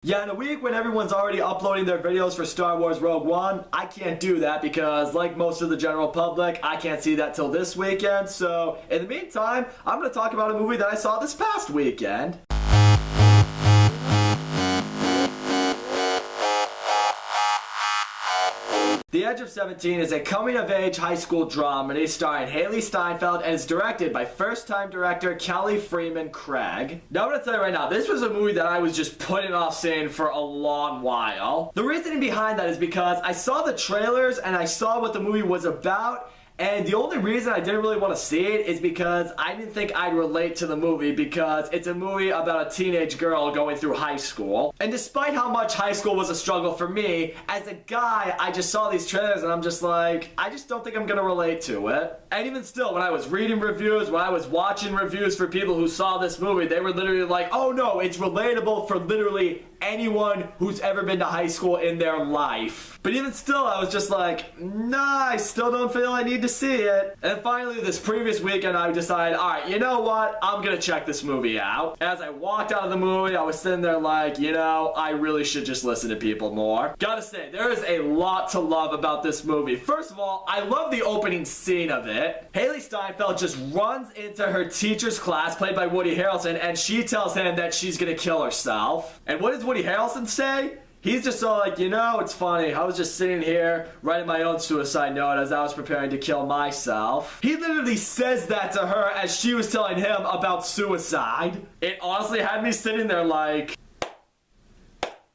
Yeah, in a week when everyone's already uploading their videos for Star Wars Rogue One, I can't do that because, like most of the general public, I can't see that till this weekend. So, in the meantime, I'm going to talk about a movie that I saw this past weekend. The Edge of 17 is a coming-of-age high school dramedy starring Hailee Steinfeld and is directed by first-time director Kelly Freeman Craig. Now, I'm going to tell you right now, this was a movie that I was just putting off seeing for a long while. The reasoning behind that is because I saw the trailers and I saw what the movie was about, and the only reason I didn't really want to see it is because I didn't think I'd relate to the movie because it's a movie about a teenage girl going through high school. And despite how much high school was a struggle for me, as a guy, I just saw these trailers and I'm just like, I just don't think I'm gonna relate to it. And even still, when I was reading reviews, when I was watching reviews for people who saw this movie, they were literally like, oh no, it's relatable for literally anyone who's ever been to high school in their life. But even still, I was just like, nah, I still don't feel I need to see it. And finally, this previous weekend, I decided, alright, you know what? I'm gonna check this movie out. As I walked out of the movie, I was sitting there like, you know, I really should just listen to people more. Gotta say, there is a lot to love about this movie. First of all, I love the opening scene of it. Hailee Steinfeld just runs into her teacher's class, played by Woody Harrelson, and she tells him that she's gonna kill herself. And what does Woody Harrelson say? He's just all like, you know, it's funny. I was just sitting here writing my own suicide note as I was preparing to kill myself. He literally says that to her as she was telling him about suicide. It honestly had me sitting there like,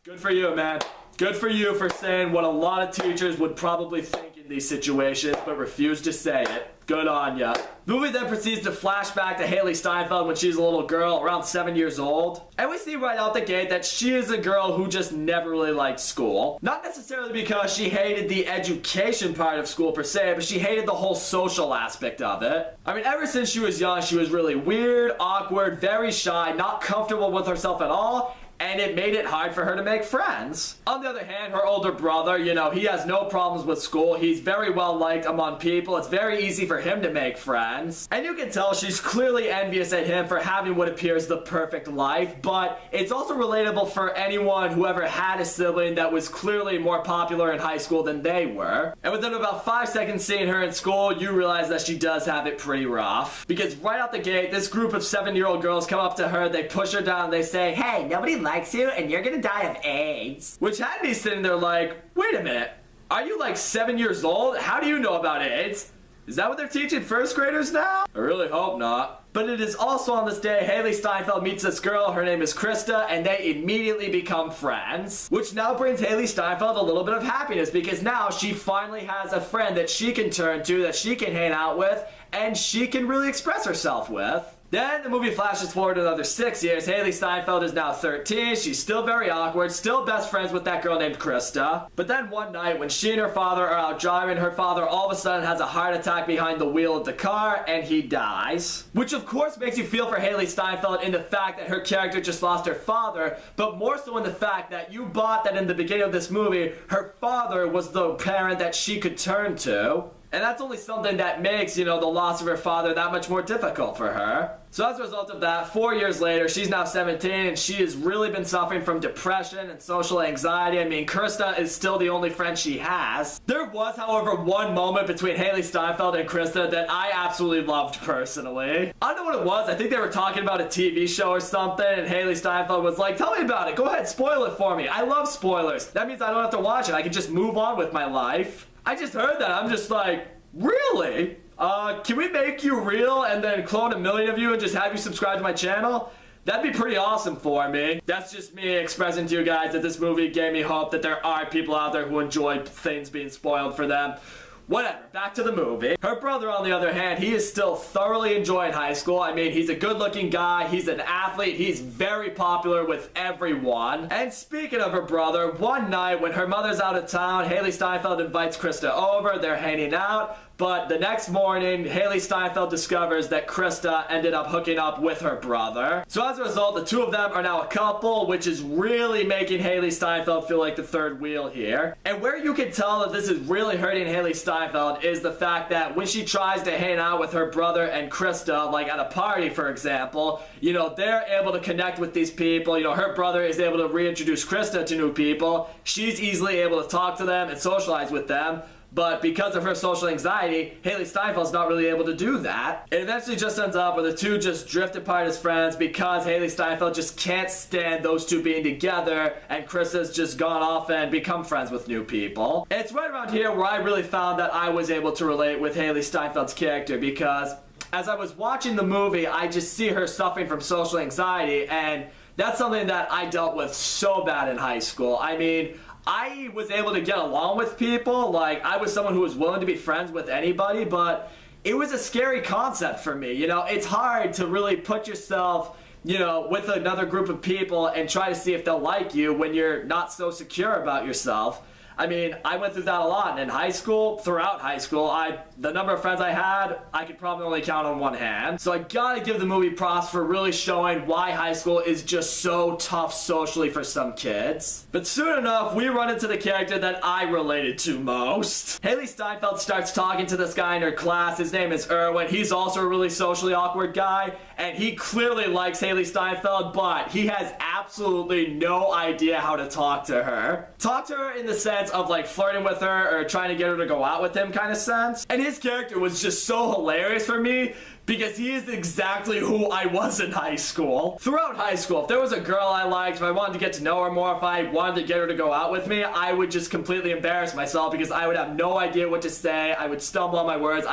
good for you, man. Good for you for saying what a lot of teachers would probably think in these situations, but refuse to say it. Good on ya. The movie then proceeds to flash back to Hailee Steinfeld when she's a little girl, around 7 years old. And we see right out the gate that she is a girl who just never really liked school. Not necessarily because she hated the education part of school per se, but she hated the whole social aspect of it. I mean, ever since she was young, she was really weird, awkward, very shy, not comfortable with herself at all, and it made it hard for her to make friends. On the other hand, her older brother, you know, he has no problems with school. He's very well liked among people. It's very easy for him to make friends. And you can tell she's clearly envious at him for having what appears the perfect life, but it's also relatable for anyone who ever had a sibling that was clearly more popular in high school than they were. And within about 5 seconds seeing her in school, you realize that she does have it pretty rough. Because right out the gate, this group of 7-year-old girls come up to her, they push her down, and they say, hey, nobody likes you and you're gonna die of AIDS. Which had me sitting there like, wait a minute, are you like 7 years old? How do you know about AIDS? Is that what they're teaching first graders now? I really hope not. But it is also on this day Hailee Steinfeld meets this girl, her name is Krista, and they immediately become friends. Which now brings Hailee Steinfeld a little bit of happiness because now she finally has a friend that she can turn to, that she can hang out with, and she can really express herself with. Then the movie flashes forward another 6 years. Hailee Steinfeld is now 13. She's still very awkward, still best friends with that girl named Krista. But then one night when she and her father are out driving, her father all of a sudden has a heart attack behind the wheel of the car and he dies. Which of course makes you feel for Hailee Steinfeld in the fact that her character just lost her father, but more so in the fact that you bought that in the beginning of this movie, her father was the parent that she could turn to. And that's only something that makes, you know, the loss of her father that much more difficult for her. So as a result of that, 4 years later, she's now 17 and she has really been suffering from depression and social anxiety. I mean, Krista is still the only friend she has. There was, however, one moment between Hailee Steinfeld and Krista that I absolutely loved personally. I don't know what it was. I think they were talking about a TV show or something and Hailee Steinfeld was like, tell me about it. Go ahead, spoil it for me. I love spoilers. That means I don't have to watch it. I can just move on with my life. I just heard that. I'm just like, really? Can we make you real and then clone 1 million of you and just have you subscribe to my channel? That'd be pretty awesome for me. That's just me expressing to you guys that this movie gave me hope that there are people out there who enjoy things being spoiled for them. Whatever, back to the movie. Her brother, on the other hand, he is still thoroughly enjoying high school. I mean, he's a good-looking guy, he's an athlete, he's very popular with everyone. And speaking of her brother, one night when her mother's out of town, Hailee Steinfeld invites Krista over, they're hanging out. But the next morning, Hailee Steinfeld discovers that Krista ended up hooking up with her brother. So as a result, the two of them are now a couple, which is really making Hailee Steinfeld feel like the third wheel here. And where you can tell that this is really hurting Hailee Steinfeld is the fact that when she tries to hang out with her brother and Krista, like at a party, for example, you know, they're able to connect with these people. You know, her brother is able to reintroduce Krista to new people. She's easily able to talk to them and socialize with them. But because of her social anxiety, Hailee Steinfeld's not really able to do that. It eventually just ends up where the two just drift apart as friends because Hailee Steinfeld just can't stand those two being together, and Krista's just gone off and become friends with new people. And it's right around here where I really found that I was able to relate with Hailee Steinfeld's character, because as I was watching the movie, I just see her suffering from social anxiety, and that's something that I dealt with so bad in high school. I mean, I was able to get along with people. Like, I was someone who was willing to be friends with anybody, but it was a scary concept for me. You know, it's hard to really put yourself, you know, with another group of people and try to see if they'll like you when you're not so secure about yourself. I mean, I went through that a lot, and in high school, throughout high school, the number of friends I had, I could probably only count on one hand. So I gotta give the movie props for really showing why high school is just so tough socially for some kids. But soon enough, we run into the character that I related to most. Hailee Steinfeld starts talking to this guy in her class. His name is Erwin. He's also a really socially awkward guy, and he clearly likes Hailee Steinfeld, but he has absolutely no idea how to talk to her. Talk to her in the sense of like flirting with her or trying to get her to go out with him kind of sense. And his character was just so hilarious for me because he is exactly who I was in high school. Throughout high school, if there was a girl I liked, if I wanted to get to know her more, if I wanted to get her to go out with me, I would just completely embarrass myself because I would have no idea what to say. I would stumble on my words.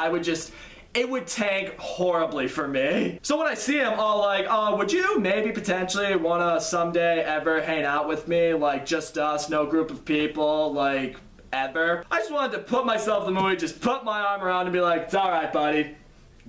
It would tank horribly for me. So when I see him all like, oh, would you maybe potentially wanna someday ever hang out with me? Like just us, no group of people, like ever. I just wanted to put myself in the movie, just put my arm around and be like, it's alright buddy,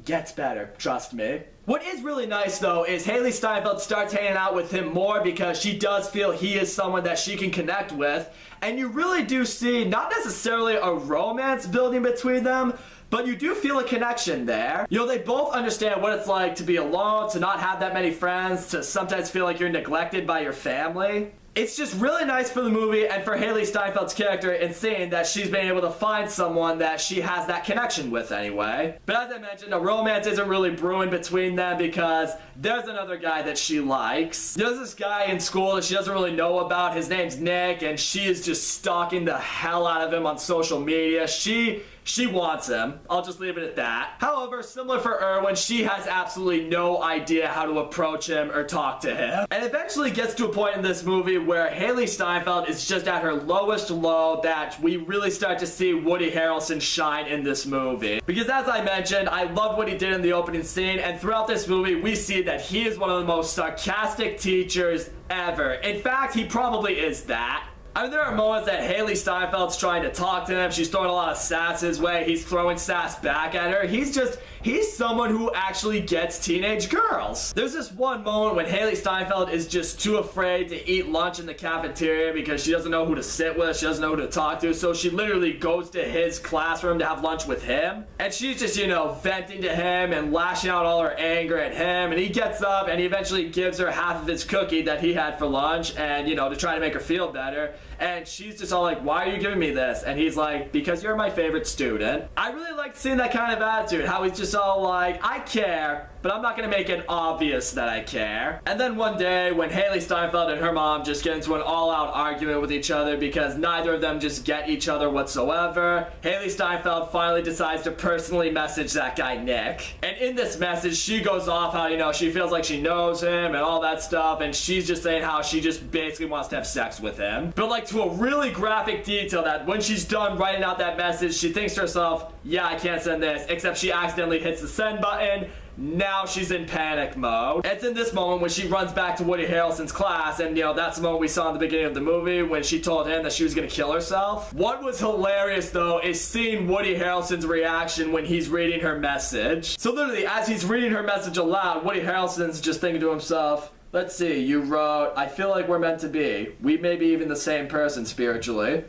gets better, trust me. What is really nice though is Hailee Steinfeld starts hanging out with him more because she does feel he is someone that she can connect with, and you really do see not necessarily a romance building between them, but you do feel a connection there. You know, they both understand what it's like to be alone, to not have that many friends, to sometimes feel like you're neglected by your family. It's just really nice for the movie and for Hailee Steinfeld's character in seeing that she's been able to find someone that she has that connection with anyway. But as I mentioned, a romance isn't really brewing between them because there's another guy that she likes. There's this guy in school that she doesn't really know about. His name's Nick, and she is just stalking the hell out of him on social media. She wants him. I'll just leave it at that. However, similar for Erwin, she has absolutely no idea how to approach him or talk to him. And eventually gets to a point in this movie where Hailee Steinfeld is just at her lowest low that we really start to see Woody Harrelson shine in this movie. Because as I mentioned, I loved what he did in the opening scene, and throughout this movie, we see that he is one of the most sarcastic teachers ever. In fact, he probably is that. I mean, there are moments that Hailee Steinfeld's trying to talk to him. She's throwing a lot of sass his way. He's throwing sass back at her. He's someone who actually gets teenage girls. There's this one moment when Hailee Steinfeld is just too afraid to eat lunch in the cafeteria because she doesn't know who to sit with. She doesn't know who to talk to. So she literally goes to his classroom to have lunch with him. And she's just, you know, venting to him and lashing out all her anger at him. And he gets up and he eventually gives her half of his cookie that he had for lunch and, you know, to try to make her feel better. And she's just all like, why are you giving me this? And he's like, because you're my favorite student. I really liked seeing that kind of attitude, how he's just all like, I care, but I'm not gonna make it obvious that I care. And then one day when Hailee Steinfeld and her mom just get into an all-out argument with each other because neither of them just get each other whatsoever, Hailee Steinfeld finally decides to personally message that guy Nick. And in this message, she goes off how, you know, she feels like she knows him and all that stuff, and she's just saying how she just basically wants to have sex with him. But like to a really graphic detail that when she's done writing out that message, she thinks to herself, yeah, I can't send this, except she accidentally hits the send button. Now she's in panic mode. It's in this moment when she runs back to Woody Harrelson's class, and you know, that's the moment we saw in the beginning of the movie when she told him that she was gonna kill herself. What was hilarious though is seeing Woody Harrelson's reaction when he's reading her message. So literally, as he's reading her message aloud, Woody Harrelson's just thinking to himself, let's see, you wrote, I feel like we're meant to be. We may be even the same person spiritually.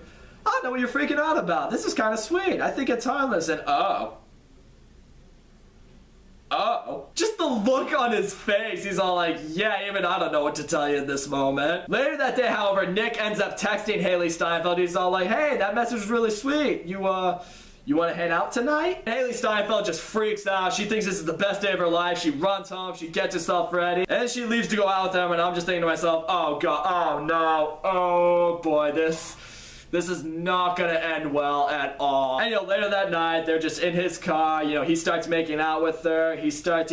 I don't know what you're freaking out about. This is kind of sweet. I think it's harmless. And oh. Just the look on his face. He's all like, yeah, even I don't know what to tell you in this moment. Later that day, however, Nick ends up texting Hailee Steinfeld. He's all like, hey, that message was really sweet. You want to hang out tonight? Hailee Steinfeld just freaks out. She thinks this is the best day of her life. She runs home. She gets herself ready. And then she leaves to go out with him. And I'm just thinking to myself, oh, God. Oh, no. Oh, boy. This is not gonna end well at all. And later that night, they're just in his car. He starts making out with her. He starts,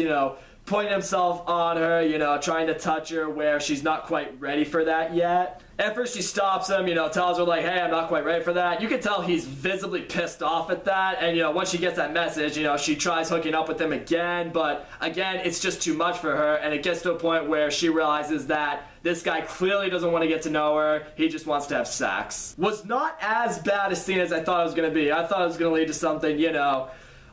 putting himself on her, trying to touch her where she's not quite ready for that yet. At first she stops him, tells her like, hey, I'm not quite ready for that. You can tell he's visibly pissed off at that. And, once she gets that message, she tries hooking up with him again. But again, it's just too much for her. And it gets to a point where she realizes that this guy clearly doesn't want to get to know her. He just wants to have sex. Was not as bad a scene as I thought it was going to be. I thought it was going to lead to something,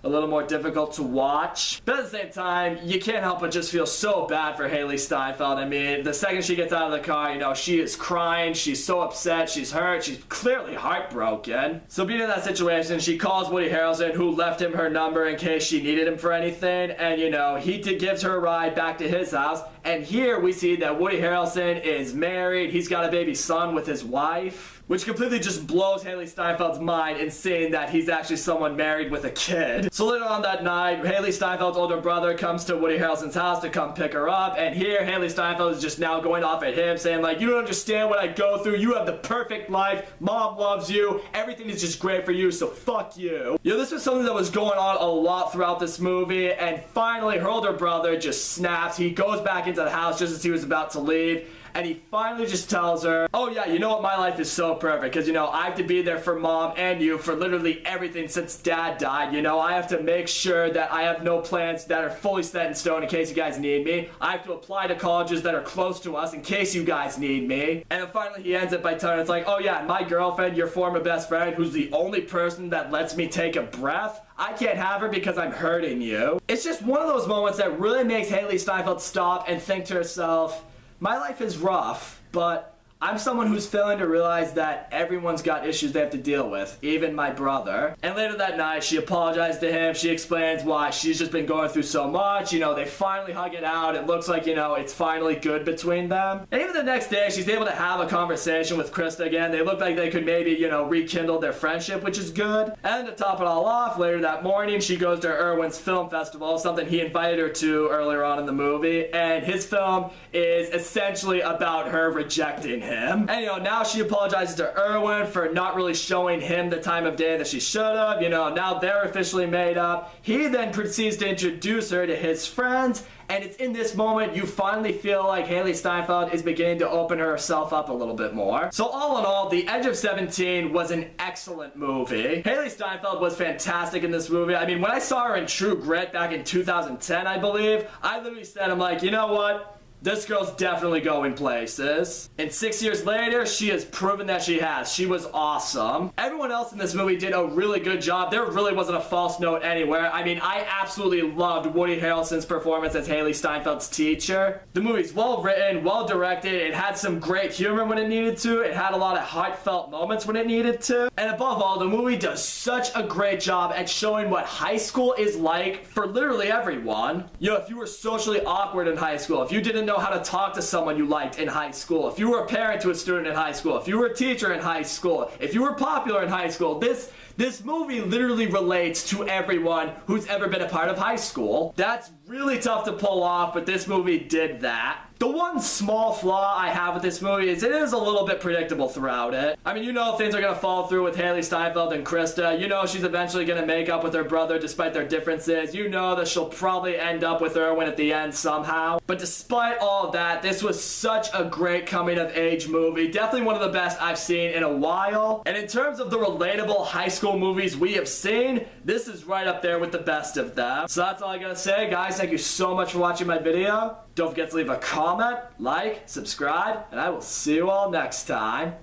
a little more difficult to watch. But at the same time, you can't help but just feel so bad for Hailee Steinfeld. I mean, the second she gets out of the car, she is crying. She's so upset. She's hurt. She's clearly heartbroken. So being in that situation, she calls Woody Harrelson, who left him her number in case she needed him for anything. And, he gives her a ride back to his house. And here we see that Woody Harrelson is married. He's got a baby son with his wife, which completely just blows Hailee Steinfeld's mind in seeing that he's actually someone married with a kid. So later on that night, Hailee Steinfeld's older brother comes to Woody Harrelson's house to come pick her up, and here Hailee Steinfeld is just now going off at him, saying like, you don't understand what I go through, you have the perfect life, mom loves you, everything is just great for you, so fuck you. This was something that was going on a lot throughout this movie, and finally her older brother just snaps. He goes back into the house just as he was about to leave, and he finally just tells her, oh yeah, you know what, my life is so perfect, because I have to be there for mom and you for literally everything since dad died. I have to make sure that I have no plans that are fully set in stone in case you guys need me. I have to apply to colleges that are close to us in case you guys need me. And then finally he ends it by telling her, it's like, oh yeah, my girlfriend, your former best friend, who's the only person that lets me take a breath, I can't have her because I'm hurting you. It's just one of those moments that really makes Hailee Steinfeld stop and think to herself, my life is rough, but I'm someone who's failing to realize that everyone's got issues they have to deal with, even my brother. And later that night, she apologized to him. She explains why she's just been going through so much. They finally hug it out. It looks like, it's finally good between them. And even the next day, she's able to have a conversation with Krista again. They look like they could maybe, rekindle their friendship, which is good. And to top it all off, later that morning, she goes to Irwin's film festival, something he invited her to earlier on in the movie. And his film is essentially about her rejecting him. And now she apologizes to Irwin for not really showing him the time of day that she should have. Now they're officially made up. He then proceeds to introduce her to his friends, and it's in this moment you finally feel like Hailee Steinfeld is beginning to open herself up a little bit more. So all in all, The Edge of 17 was an excellent movie. Hailee Steinfeld was fantastic in this movie. I mean, when I saw her in True Grit back in 2010, I believe, I literally said, I'm like, you know what? This girl's definitely going places. And 6 years later, she has proven that she has. She was awesome. Everyone else in this movie did a really good job. There really wasn't a false note anywhere. I mean, I absolutely loved Woody Harrelson's performance as Hailee Steinfeld's teacher. The movie's well written, well directed. It had some great humor when it needed to. It had a lot of heartfelt moments when it needed to. And above all, the movie does such a great job at showing what high school is like for literally everyone. If you were socially awkward in high school, if you didn't know how to talk to someone you liked in high school, if you were a parent to a student in high school, if you were a teacher in high school, if you were popular in high school, this movie literally relates to everyone who's ever been a part of high school. That's really tough to pull off, but this movie did that. The one small flaw I have with this movie is it is a little bit predictable throughout it. I mean, things are going to fall through with Hailee Steinfeld and Krista. She's eventually going to make up with her brother despite their differences. That she'll probably end up with Irwin at the end somehow. But despite all of that, this was such a great coming-of-age movie. Definitely one of the best I've seen in a while. And in terms of the relatable high school movies we have seen, this is right up there with the best of them. So that's all I gotta say, guys. Thank you so much for watching my video. Don't forget to leave a comment, like, subscribe, and I will see you all next time.